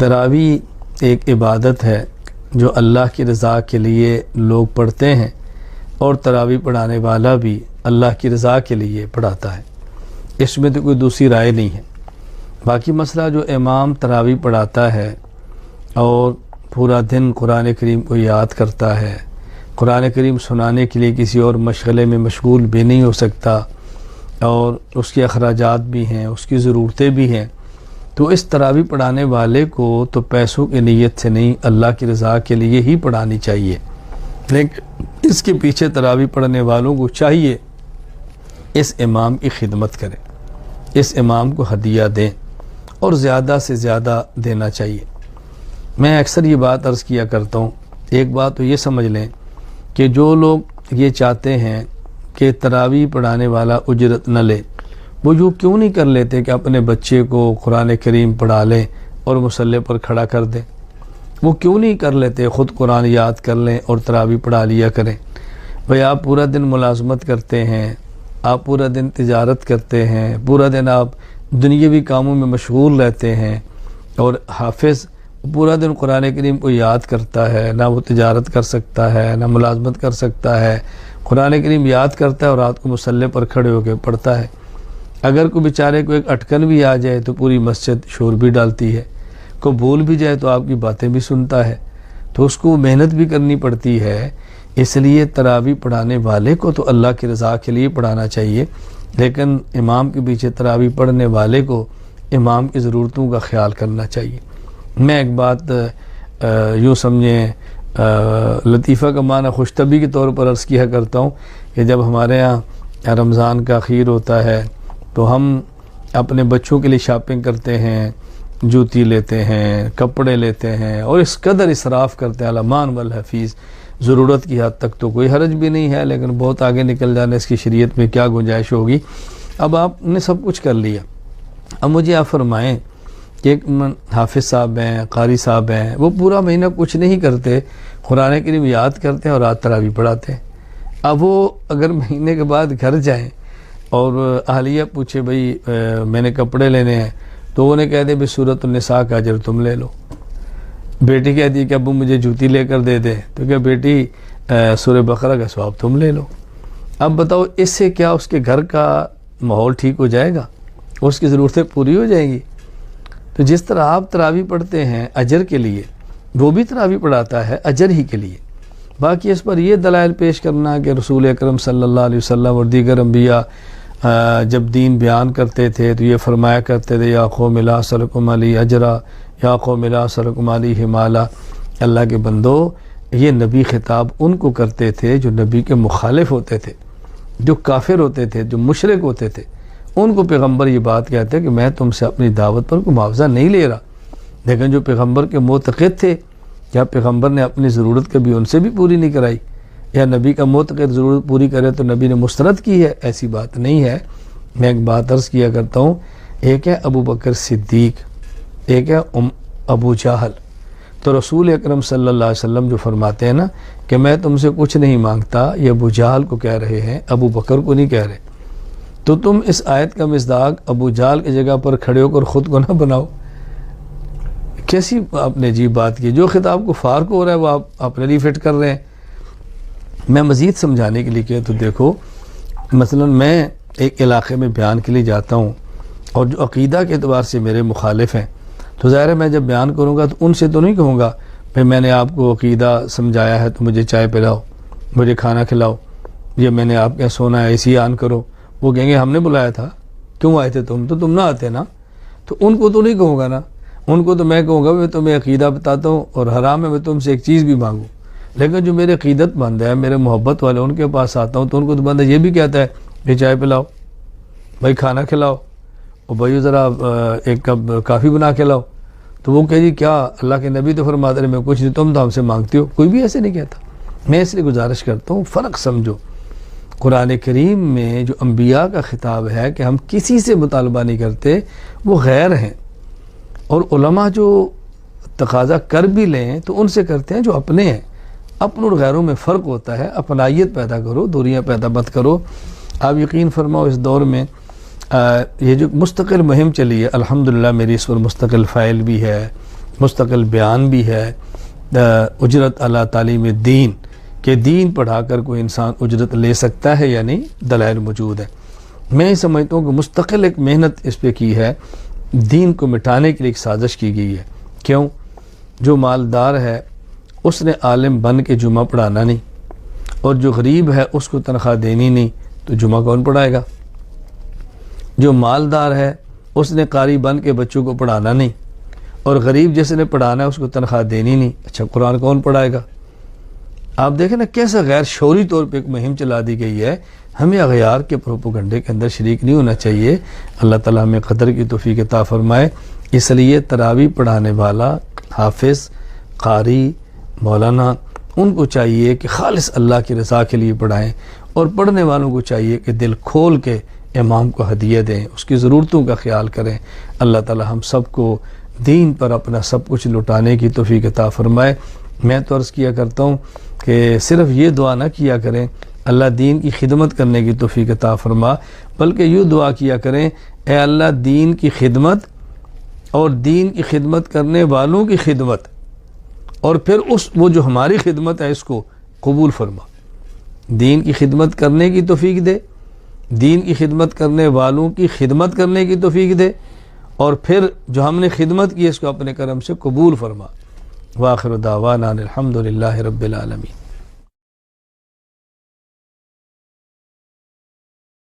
تراویح ایک عبادت ہے جو اللہ کی رضا کے لیے لوگ پڑھتے ہیں، اور تراویح پڑھانے والا بھی اللہ کی رضا کے لیے پڑھاتا ہے، اس میں تو کوئی دوسری رائے نہیں ہے۔ باقی مسئلہ جو امام تراویح پڑھاتا ہے اور پورا دن قرآن کریم کو یاد کرتا ہے، قرآن کریم سنانے کے لیے کسی اور مشغلے میں مشغول بھی نہیں ہو سکتا، اور اس کے اخراجات بھی ہیں، اس کی ضرورتیں بھی ہیں، تو اس تراویح پڑھانے والے کو تو پیسوں کی نیت سے نہیں، اللہ کی رضا کے لیے ہی پڑھانی چاہیے۔ لیکن اس کے پیچھے تراویح پڑھنے والوں کو چاہیے اس امام کی خدمت کریں، اس امام کو ہدیہ دیں، اور زیادہ سے زیادہ دینا چاہیے۔ میں اکثر یہ بات عرض کیا کرتا ہوں، ایک بات تو یہ سمجھ لیں کہ جو لوگ یہ چاہتے ہیں کہ تراویح پڑھانے والا اجرت نہ لے، وہ جو کیوں نہیں کر لیتے کہ اپنے بچے کو قرآن کریم پڑھا لیں اور مصلی پر کھڑا کر دیں؟ وہ کیوں نہیں کر لیتے خود قرآن یاد کر لیں اور تراویح پڑھا لیا کریں؟ بھئی آپ پورا دن ملازمت کرتے ہیں، آپ پورا دن تجارت کرتے ہیں، پورا دن آپ دنیاوی کاموں میں مشغول رہتے ہیں، اور حافظ پورا دن قرآن کریم کو یاد کرتا ہے، نہ وہ تجارت کر سکتا ہے، نہ ملازمت کر سکتا ہے، قرآن کریم یاد کرتا ہے اور رات کو مصلی پر کھڑے ہو کے پڑھتا ہے۔ اگر کوئی بیچارے کو ایک اٹکن بھی آ جائے تو پوری مسجد شور بھی ڈالتی ہے، کوئی بھول بھی جائے تو آپ کی باتیں بھی سنتا ہے، تو اس کو محنت بھی کرنی پڑتی ہے۔ اس لیے تراویح پڑھانے والے کو تو اللہ کی رضا کے لیے پڑھانا چاہیے، لیکن امام کے پیچھے تراویح پڑھنے والے کو امام کی ضرورتوں کا خیال کرنا چاہیے۔ میں ایک بات یوں سمجھیں لطیفہ کا معنی خوشطبی کے طور پر عرض کیا کرتا ہوں کہ جب ہمارے ہاں رمضان کا اخیر ہوتا ہے تو ہم اپنے بچوں کے لیے شاپنگ کرتے ہیں، جوتی لیتے ہیں، کپڑے لیتے ہیں، اور اس قدر اسراف کرتے ہیں الامان والحفیظ، ضرورت کی حد تک تو کوئی حرج بھی نہیں ہے، لیکن بہت آگے نکل جانے اس کی شریعت میں کیا گنجائش ہوگی۔ اب آپ نے سب کچھ کر لیا، اب مجھے آپ فرمائیں کہ ایک حافظ صاحب ہیں، قاری صاحب ہیں، وہ پورا مہینہ کچھ نہیں کرتے، قرآن کریم یاد کرتے ہیں اور رات تراویح پڑھاتے ہیں۔ اب وہ اگر مہینے کے بعد گھر جائیں اور اہلیہ پوچھے بھئی میں نے کپڑے لینے ہیں، تو انہیں کہہ دے بھی سورۃ النساء کا اجر تم لے لو۔ بیٹی کہتی ہے کہ ابو مجھے جوتی لے کر دے دے، تو کہ بیٹی سورہ بقرہ کا ثواب تم لے لو۔ اب بتاؤ اس سے کیا اس کے گھر کا ماحول ٹھیک ہو جائے گا؟ اس کی ضرورتیں پوری ہو جائیں گی؟ تو جس طرح آپ تراویح پڑھتے ہیں اجر کے لیے، وہ بھی تراویح پڑھاتا ہے اجر ہی کے لیے۔ باقی اس پر یہ دلائل پیش کرنا کہ رسول اکرم صلی اللہ علیہ وسلم اور دیگر انبیاء جب دین بیان کرتے تھے تو یہ فرمایا کرتے تھے یا قوم لا اسألکم علیہ اجرا یا قوم لا اسألکم علیہ مالا، اللہ کے بندو یہ نبی خطاب ان کو کرتے تھے جو نبی کے مخالف ہوتے تھے، جو کافر ہوتے تھے، جو مشرک ہوتے تھے، ان کو پیغمبر یہ بات کہتے ہیں کہ میں تم سے اپنی دعوت پر کوئی معاوضہ نہیں لے رہا۔ لیکن جو پیغمبر کے معتقد تھے، کیا پیغمبر نے اپنی ضرورت کبھی ان سے بھی پوری نہیں کرائی؟ یا نبی کا معتقد ضرورت پوری کرے تو نبی نے مسترد کی ہے؟ ایسی بات نہیں ہے۔ میں ایک بات عرض کیا کرتا ہوں، ایک ہے ابو بکر صدیق، ایک ہے ابو جہل۔ تو رسول اکرم صلی اللہ علیہ وسلم جو فرماتے ہیں نا کہ میں تم سے کچھ نہیں مانگتا، یہ ابو جہل کو کہہ رہے ہیں، ابو بکر کو نہیں کہہ رہے۔ تو تم اس آیت کا مصداق ابو جہل کی جگہ پر کھڑے ہو کر خود کو نہ بناؤ۔ کیسی آپ نے عجیب بات کی؟ جو خطاب کو فارق ہو رہا ہے وہ آپ اپنے لیے فٹ کر رہے ہیں۔ میں مزید سمجھانے کے لیے کہ تو دیکھو، مثلا میں ایک علاقے میں بیان کے لیے جاتا ہوں اور جو عقیدہ کے اعتبار سے میرے مخالف ہیں، تو ظاہر ہے میں جب بیان کروں گا تو ان سے تو نہیں کہوں گا بھائی میں نے آپ کو عقیدہ سمجھایا ہے تو مجھے چائے پلاؤ، مجھے کھانا کھلاؤ، یا میں نے آپ کے سونا ہے اسی آن کرو۔ وہ کہیں گے ہم نے بلایا تھا، کیوں آئے تھے تم نہ آتے نا۔ تو ان کو تو نہیں کہوں گا نا، ان کو تو میں کہوں گا میں تمہیں عقیدہ بتاتا ہوں اور حرام ہے میں تم سے ایک چیز بھی مانگوں۔ لیکن جو میرے عقیدت مند ہے، میرے محبت والے، ان کے پاس آتا ہوں تو ان کو تو بندہ یہ بھی کہتا ہے کہ چائے پلاؤ، بھائی کھانا کھلاؤ، اور بھائی ذرا ایک کپ کافی بنا کے لاؤ۔ تو وہ کہ جی کیا اللہ کے نبی تو فرماتے ہیں میں کچھ نہیں، تم تو ہم سے مانگتی ہو۔ کوئی بھی ایسے نہیں کہتا۔ میں اس لیے گزارش کرتا ہوں فرق سمجھو۔ قرآن کریم میں جو انبیاء کا خطاب ہے کہ ہم کسی سے مطالبہ نہیں کرتے، وہ غیر ہیں، اور علماء جو تقاضا کر بھی لیں تو ان سے کرتے ہیں جو اپنے ہیں۔ اپن اور غیروں میں فرق ہوتا ہے، اپنائیت پیدا کرو، دوریاں پیدا مت کرو۔ آپ یقین فرماؤ اس دور میں یہ جو مستقل مہم چلی ہے، الحمدللہ میری اس پر مستقل فائل بھی ہے، مستقل بیان بھی ہے اجرت علی تعلیم دین کہ دین پڑھا کر کوئی انسان اجرت لے سکتا ہے یا نہیں، دلائل موجود ہے۔ میں یہ سمجھتا ہوں کہ مستقل ایک محنت اس پہ کی ہے، دین کو مٹانے کے لیے ایک سازش کی گئی ہے۔ کیوں؟ جو مالدار ہے اس نے عالم بن کے جمعہ پڑھانا نہیں، اور جو غریب ہے اس کو تنخواہ دینی نہیں، تو جمعہ کون پڑھائے گا؟ جو مالدار ہے اس نے قاری بن کے بچوں کو پڑھانا نہیں، اور غریب جس نے پڑھانا ہے اس کو تنخواہ دینی نہیں، اچھا قرآن کون پڑھائے گا؟ آپ دیکھیں نا کیسا غیر شعوری طور پہ ایک مہم چلا دی گئی ہے۔ ہمیں اغیار کے پروپیگنڈے کے اندر شریک نہیں ہونا چاہیے۔ اللہ تعالیٰ ہمیں قدر کی توفیق عطا فرمائے۔ اس لیے تراویح پڑھانے والا، حافظ، قاری، مولانا، ان کو چاہیے کہ خالص اللہ کی رضا کے لیے پڑھائیں، اور پڑھنے والوں کو چاہیے کہ دل کھول کے امام کو ہدیہ دیں، اس کی ضرورتوں کا خیال کریں۔ اللہ تعالیٰ ہم سب کو دین پر اپنا سب کچھ لٹانے کی توفیق عطا فرمائے۔ میں تو عرض کیا کرتا ہوں کہ صرف یہ دعا نہ کیا کریں اللہ دین کی خدمت کرنے کی توفیق عطا فرما، بلکہ یہ دعا کیا کریں اے اللہ دین کی خدمت اور دین کی خدمت کرنے والوں کی خدمت، اور پھر وہ جو ہماری خدمت ہے اس کو قبول فرما۔ دین کی خدمت کرنے کی توفیق دے، دین کی خدمت کرنے والوں کی خدمت کرنے کی توفیق دے، اور پھر جو ہم نے خدمت کی اس کو اپنے کرم سے قبول فرما۔ وآخر دعوانا الحمدللہ رب العالمین۔